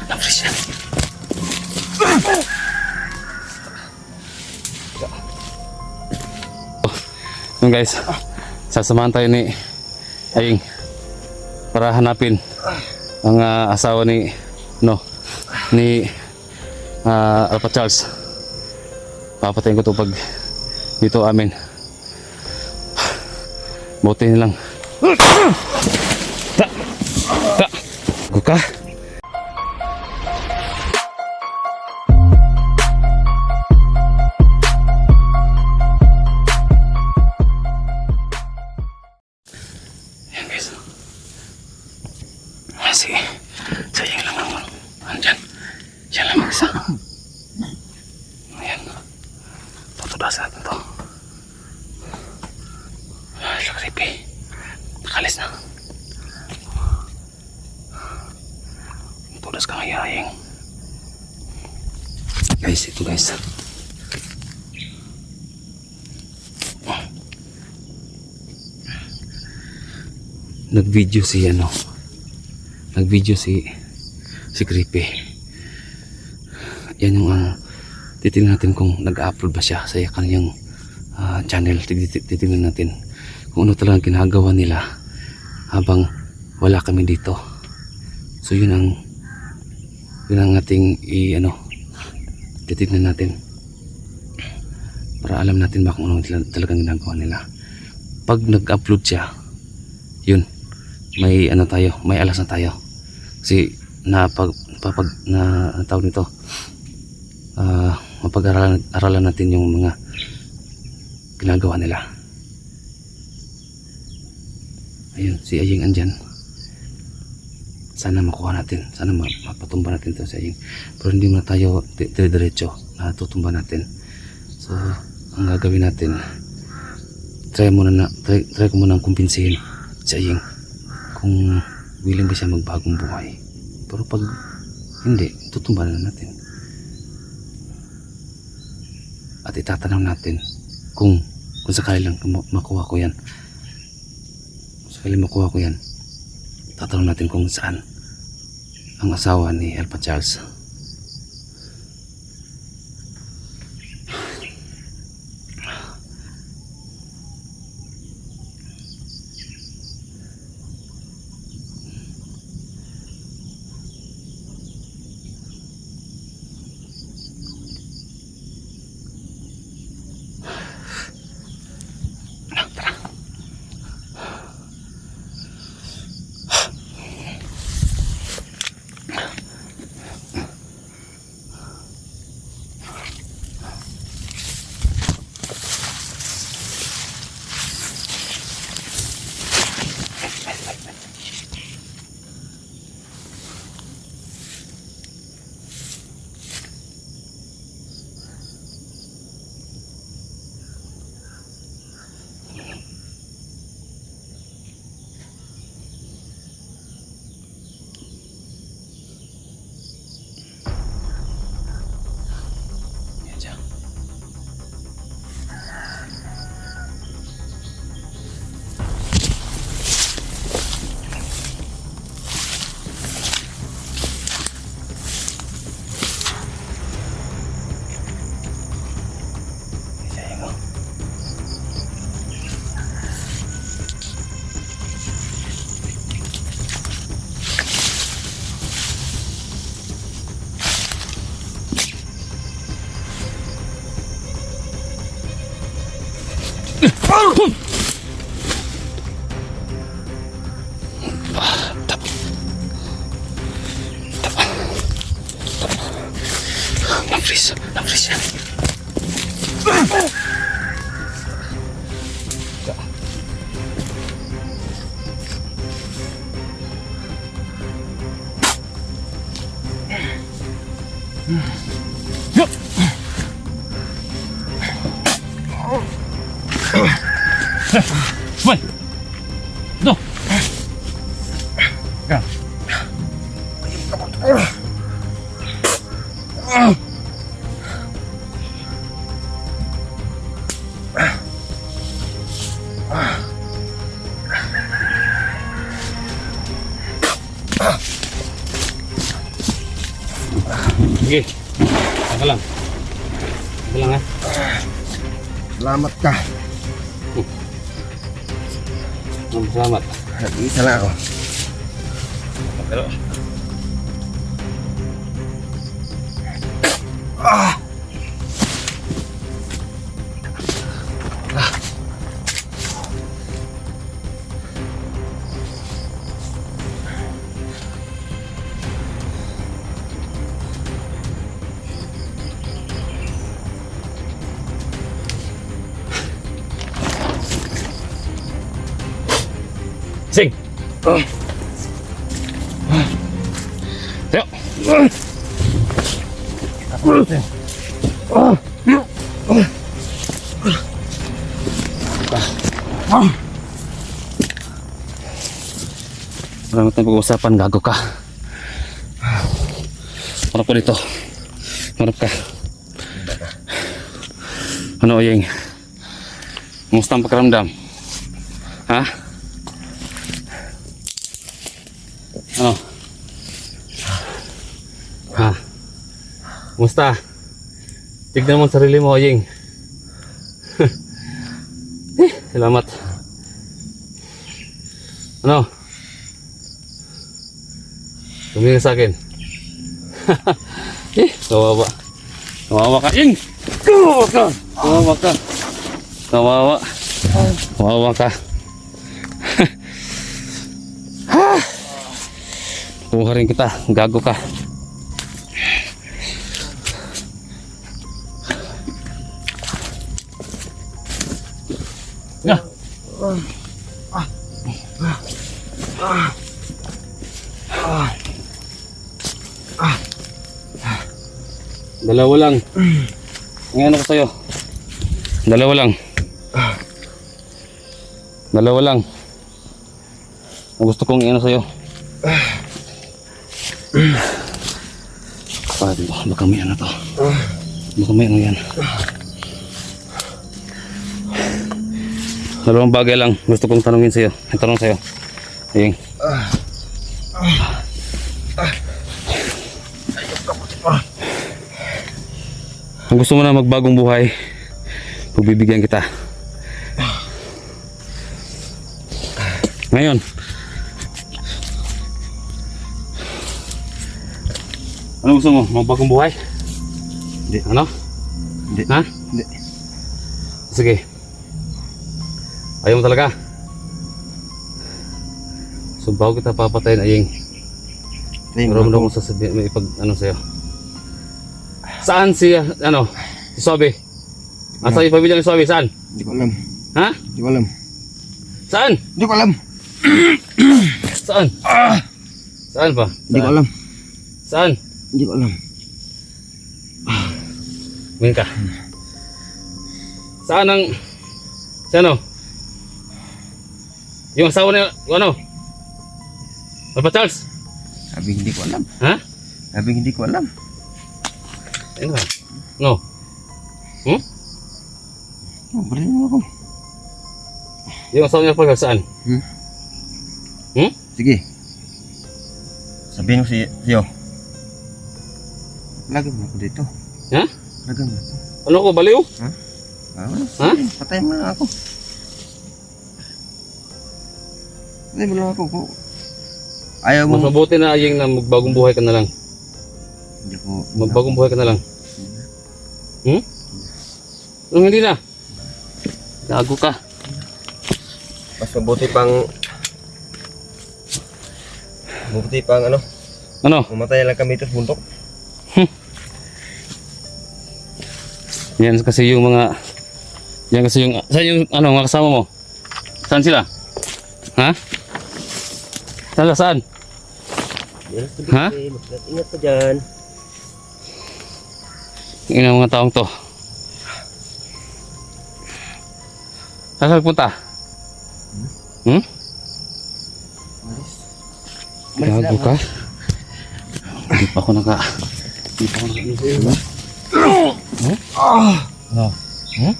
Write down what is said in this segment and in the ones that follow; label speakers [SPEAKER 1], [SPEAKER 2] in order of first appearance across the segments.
[SPEAKER 1] Na-freeze yan. Yun guys, sasamahan tayo ni Aying para hanapin ang asawa ni Alpha Charles. Papatayin ko ito pag dito amin. Buti nilang Guka. Sayang lang naman. Andyan. Yan lang mag-isa. Ayan. Tutudasan natin ito. Siya creepy. Nakalis na. Tudas ka ngayon, Aying. Guys, ito guys. Nag-video si Creepy. Yan yung titingnan natin kung nag-upload ba siya sa kanyang channel. Titingnan natin kung ano talagang ginagawa nila habang wala kami dito. So yun ang ating titingnan natin para alam natin ba kung ano talagang ginagawa nila. Pag nag-upload siya, yun, may alas na tayo. Kasi tawag nito, mapag-aralan natin yung mga ginagawa nila. Ayun, si Aying andyan. Sana makuha natin, sana mapatumba natin to si Aying. Pero hindi muna tayo diretso na tutumba natin. So ang gagawin natin, try ko muna kumbinsihin si Aying kung willing ba siya magbagong buhay. Pero pag hindi, tutumba na natin. At itatanong natin kung sakali lang makuha ko yan. Tatanong natin kung saan ang asawa ni Alpha Charles. Na-freeze yan.
[SPEAKER 2] Wait! No! Yan.
[SPEAKER 1] Sige. Saka lang. Saka lang ha.
[SPEAKER 3] Salamat ka.
[SPEAKER 1] Salamat.
[SPEAKER 3] Isa lang ako.
[SPEAKER 1] Pero, sing. Tayo. Marami tayong pag-uusapan, gago ka. Harap ko dito. Harap ka. Ano, Oyeng? Kumusta ang pakiramdam? Ha? Ano? Ha? Kumusta? Tignan mo ang sarili mo, Oyeng. Salamat. Ano? Tumingin sa akin. Kawawa. Kawawa ka, Oyeng! Kawawa ka! Kawawa ka! Kawawa. Kawawa ka. Kuha rin kita, gago ka. Ya. Dalawa lang. Ang ano ko sa'yo? Dalawa lang. Dalawa lang. Ang gusto kong ano sa'yo. Baka may ano to. Baka may ano yan. Dalawang bagay lang gusto kong tanungin sa'yo. Ang tanong sa'yo. Ayeng. Kung gusto mo na magbagong buhay, pagbibigyan kita. Ngayon, ano gusto mo? Magbagong buhay?
[SPEAKER 3] Hindi.
[SPEAKER 1] Ano?
[SPEAKER 3] Hindi.
[SPEAKER 1] Ha?
[SPEAKER 3] Hindi.
[SPEAKER 1] Sige. Ayaw mo talaga? So bago kita papatayin, Ayeng, meron mo akong sasabihin, may ipag ano sa'yo. Saan si, ano, si Sobe? Asa yung pamilya ni Sobe? Saan?
[SPEAKER 3] Hindi ko alam.
[SPEAKER 1] Ha?
[SPEAKER 3] Hindi ko alam.
[SPEAKER 1] Saan?
[SPEAKER 3] Hindi ko alam.
[SPEAKER 1] Saan? Saan pa?
[SPEAKER 3] Hindi ko alam.
[SPEAKER 1] Saan?
[SPEAKER 3] Hindi ko alam.
[SPEAKER 1] Tingin ka. Saan ang, si ano? Yung asawa niya, ano? Papa Charles?
[SPEAKER 3] Sabi hindi ko alam.
[SPEAKER 1] Ha?
[SPEAKER 3] Sabi hindi ko alam.
[SPEAKER 1] Ayun ka. No? Hmm?
[SPEAKER 3] Oh, balik mo ako.
[SPEAKER 1] Yung asawa niya Papa Charles, saan?
[SPEAKER 3] Hmm?
[SPEAKER 1] Hmm?
[SPEAKER 3] Sige. Sabihin mo siyo. Lagay mo ako dito.
[SPEAKER 1] Ha?
[SPEAKER 3] Lagay mo ako.
[SPEAKER 1] Ano ko, baliw?
[SPEAKER 3] Ha? Patay mo lang ako. Patay mo lang ako. Ayaw mo.
[SPEAKER 1] Mas mabuti na, Ayeng, na magbagong buhay ka na lang.
[SPEAKER 3] Hindi ko.
[SPEAKER 1] Magbagong buhay ka na lang. Hmm? Anong hindi na? Gago ka.
[SPEAKER 3] Mas mabuti pang ano,
[SPEAKER 1] Ano?
[SPEAKER 3] mamatay lang kami ito sa bundok.
[SPEAKER 1] Yan kasi yung mga, yan kasi yung, saan yung ano, mga kasama mo? Saan sila? Ha? Saan? Saan? Ha?
[SPEAKER 3] Ingat ka dyan.
[SPEAKER 1] Yung mga taong to. Saan punta? Hmm? Gago ka? Hindi pa ako naka... Hindi pa ako naka... Ano? Hmm?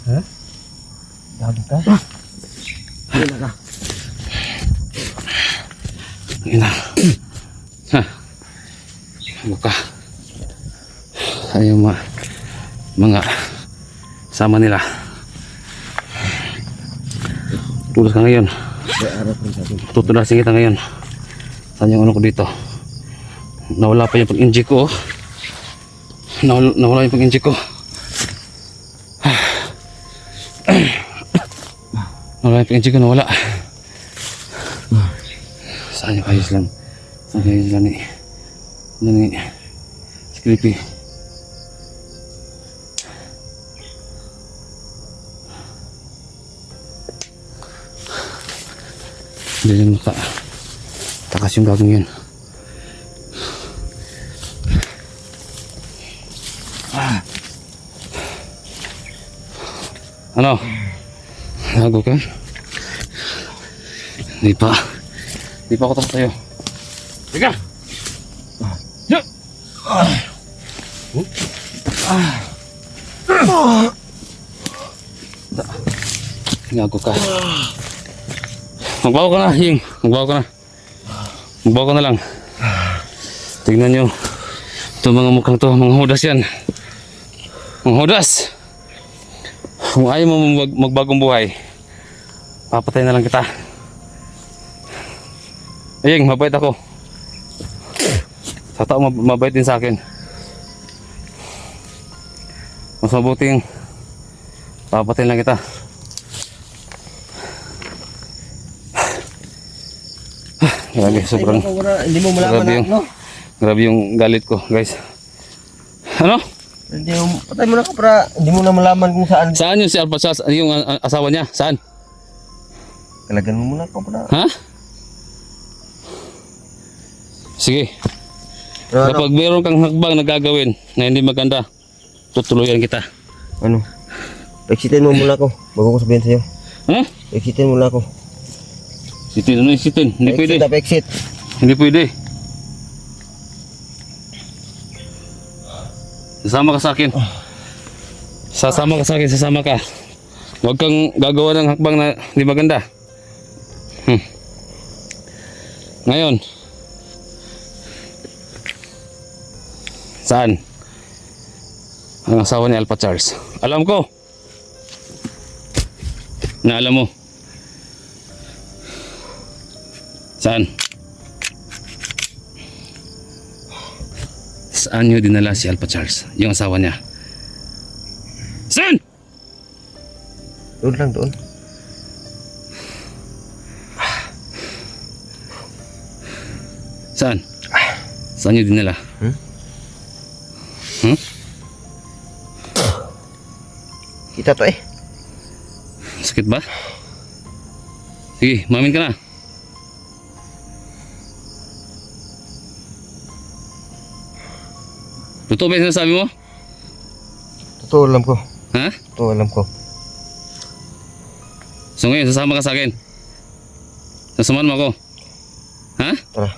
[SPEAKER 1] Ha? Gago ka?
[SPEAKER 3] Ayun na ka.
[SPEAKER 1] Ayun na. Ha. Buka. Ayun mga sama nila. Tulos ka ngayon. Tutunasin kita ngayon. Saan yung ano ko dito? Nawala pa yung pag-inject ko. Oh. Nawala yung pag-inject ko. Nawala yung pag-inject ko. Nawala. Saan yung kayos lang? Saan kayos lang ni? Creepy. Hindi na takas yung gagawin yun. Ano? Nago ka? Hindi pa ako tapos sa'yo. Teka! Yeah! Gago ka. Magbawa ka na, Ying. Magbawa ka na. Magbawa ka na lang. Tignan nyo. Ito mga mukhang to, mga hudas yan. Mga hudas. Kung ayaw mo magbagong buhay, papatay na lang kita. Aying, mabait ako. Sa tao, mabait din sa akin. Mas mabuting papatay lang kita. Grabe, sobrang
[SPEAKER 3] Hindi mo malaman
[SPEAKER 1] grabe
[SPEAKER 3] na,
[SPEAKER 1] yung,
[SPEAKER 3] no?
[SPEAKER 1] grabe yung galit ko, guys. Ano?
[SPEAKER 3] Hindi mo, patay mo na ka para hindi mo na malaman kung saan.
[SPEAKER 1] Saan yung si Alpasas, yung asawa niya? Saan?
[SPEAKER 3] Talagan mo muna ka para.
[SPEAKER 1] Ha? Sige.
[SPEAKER 3] Ano?
[SPEAKER 1] Kapag meron kang hakbang na gagawin na hindi maganda, tutuluyan kita.
[SPEAKER 3] Ano? Exitin mo muna ako bago ko sabihin sa'yo.
[SPEAKER 1] Ha?
[SPEAKER 3] Exitin muna ako.
[SPEAKER 1] Sitin, ano yung sitin? Hindi pwede.
[SPEAKER 3] Exit.
[SPEAKER 1] Hindi pwede. Sasama ka sa akin. Sasama ka sa akin, sasama ka. Huwag kang gagawa ng hakbang na hindi maganda. Ngayon. Saan? Ang asawa ni Alpha Charles. Alam ko. Na alam mo. Saan? Saan nyo dinala si Alpha Charles? Yung asawa niya. Saan?
[SPEAKER 3] Doon lang, doon.
[SPEAKER 1] Saan? Saan nyo dinala?
[SPEAKER 3] Kita to eh.
[SPEAKER 1] Sakit ba? Sige, mamin ka na. Totoo ba yung sinasabi mo?
[SPEAKER 3] Totoo alam ko.
[SPEAKER 1] Ha?
[SPEAKER 3] Totoo alam ko.
[SPEAKER 1] So ngayon, sasama ka sa akin. Sasamahan mo ako. Ha?
[SPEAKER 3] Tara.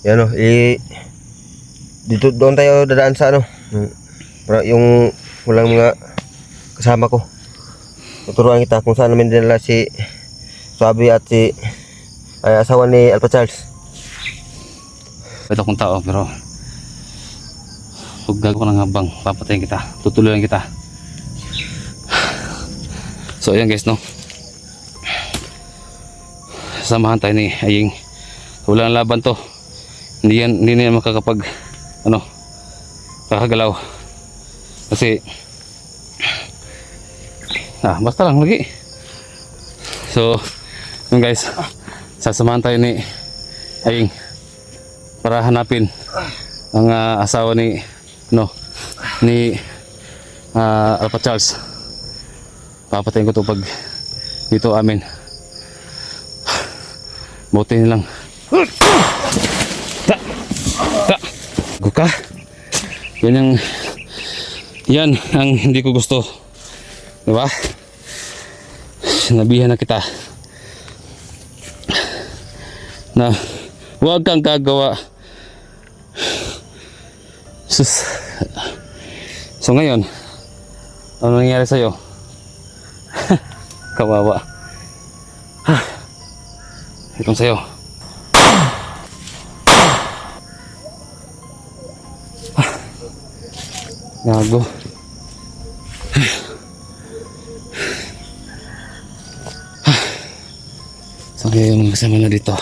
[SPEAKER 3] Yan o. Dito doon tayo dadaan sa ano. Para yung walang mga kasama ko. Tuturuan kita kung saan namin dinala si Swabe at si asawa ni Alpha Charles.
[SPEAKER 1] Ito akong tao pero huwag gagawa ng habang papatayin kita, tutuluyan kita. So ayan guys, no, samahan tayo ni Aying. Wala nang laban to, hindi na makakapag ano, kakagalaw kasi basta lang lagi. So yun guys, sasamahan tayo ni Aying para hanapin ang asawa ni Alpha Charles. Papatayin ko to pag dito amin. Buti na lang. Guka. Yan ang hindi ko gusto. Diba? Sinabihan na kita na huwag kang gagawa. Sus. So ngayon, ano nangyari sa'yo? Kawawa. Itong sa'yo. Gago. So, yung kasama na dito.